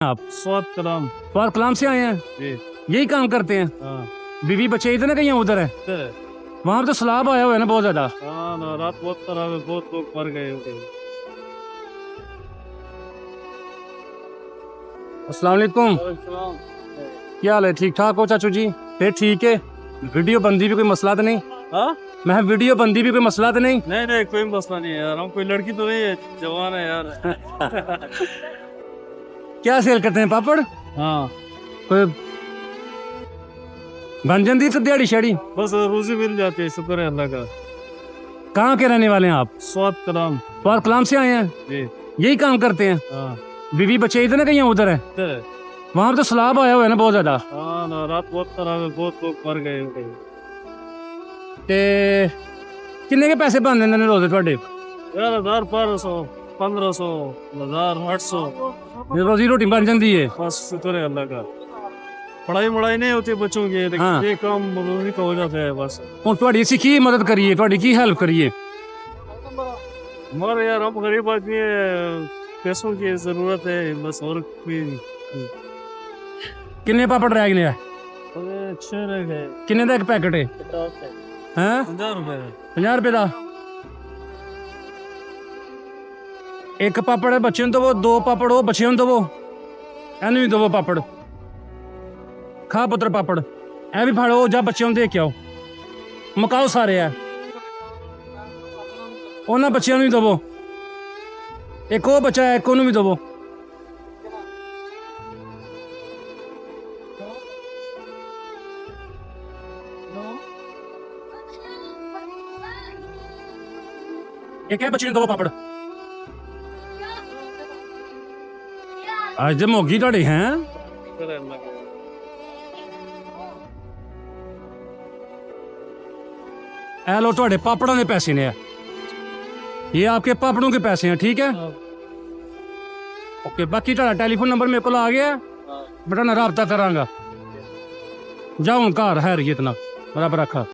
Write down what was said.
आप स्वाद कलाम। स्वाद कलाम से आए हैं? जी यही काम करते हैं? हाँ। बीवी बच्चे इधर है कहीं उधर है? इधर है। वहाँ पे तो सैलाब आया हुआ है ना बहुत ज्यादा। हाँ ना, रात बहुत खराब है, बहुत लोग मर गए होंगे। अस्सलाम वालेकुम, क्या हाल है? ठीक ठाक हो चाचू जी? फिर ठीक है। वीडियो बंदी भी कोई मसला तो नहीं? हाँ मैं वीडियो बंदी भी कोई मसला तो नहीं? नहीं नहीं, कोई मसला नहीं है यार, हम कोई लड़की तो नहीं है, जवान है यार। क्या सेल करते हैं? पापड़? हाँ कोई बन जाती तो दिहाड़ी शाड़ी? बस रोजी मिल जाती है, शुक्र है अल्लाह का। कहाँ के रहने वाले हैं आप? स्वाद कलाम। स्वाद कलाम से आए हैं? जी यही काम करते हैं? हाँ। बीवी बच्चे इधर है कहीं उधर है? इधर है। वहाँ पे तो सैलाब आया हुआ है ना बहुत ज्यादा। हाँ ना, रात बहुत खराब है, बहुत लोग मर गए होंगे। ते किन्ने के पैसे बन देंगे रोजे ਤੁਹਾਡੇ? यार 1000 1200 1500 1000 800 रोजी रोटी बन जाती है? बस शुक्र है अल्लाह का। पढ़ाई नहीं होती बच्चों की, लेकिन हाँ। ये काम मजदूरी का हो जाता है बस। ਹੁਣ ਤੁਹਾਡੀ ਅਸੀਂ ਕੀ ਮਦਦ ਕਰੀਏ, ਤੁਹਾਡੀ ਕੀ ਹੈਲਪ ਕਰੀਏ? मगर यार हम गरीब आदमी है, पैसों की जरूरत है बस, और कोई। ਕਿੰਨੇ ਪਾਪੜ ਰਹਿ ਗਏ? अरे अच्छे रह गए। ਕਿੰਨੇ ਦਾ ਇੱਕ ਪੈਕਟ ਹੈ? ਹੈ 50 रुपए। 50 ਰੁਪਏ ਦਾ ਇੱਕ ਪਾਪੜ ਹੈ। ਬੱਚੇ ਨੂੰ ਦਵੋ, ਦੋ ਪਾਪੜ ਉਹ ਬੱਚਿਆਂ ਨੂੰ ਦਵੋ, ਇਹਨੂੰ ਵੀ ਦਵੋ ਪਾਪੜ। ਖਾ ਪੁੱਤਰ ਪਾਪੜ, ਇਹ ਵੀ ਫੜੋ, ਜਾਂ ਬੱਚਿਆਂ ਨੂੰ ਦੇ ਕੇ ਆਓ, ਮਕਾਓ ਸਾਰੇ ਆ, ਉਹਨਾਂ ਬੱਚਿਆਂ ਨੂੰ ਵੀ ਦਵੋ। ਇੱਕ ਉਹ ਬੱਚਾ ਹੈ, ਇੱਕ ਉਹਨੂੰ ਵੀ ਦਵੋ। एक है बच्चे ने दो पापड़। आज मोगी ਤੁਹਾਡੇ हैं? शुक्र है अल्लाह का। ए लो ਤੁਹਾਡੇ ਪਾਪੜਾਂ ਦੇ पैसे ने, ये आपके पापड़ों के पैसे हैं, ठीक है? ओके, बाकी ਤੁਹਾਡਾ टेलीफोन नंबर मेरे को आ गया, बड़ा ना राब्ता करांगा। जाओ घर है इतना रब रखा।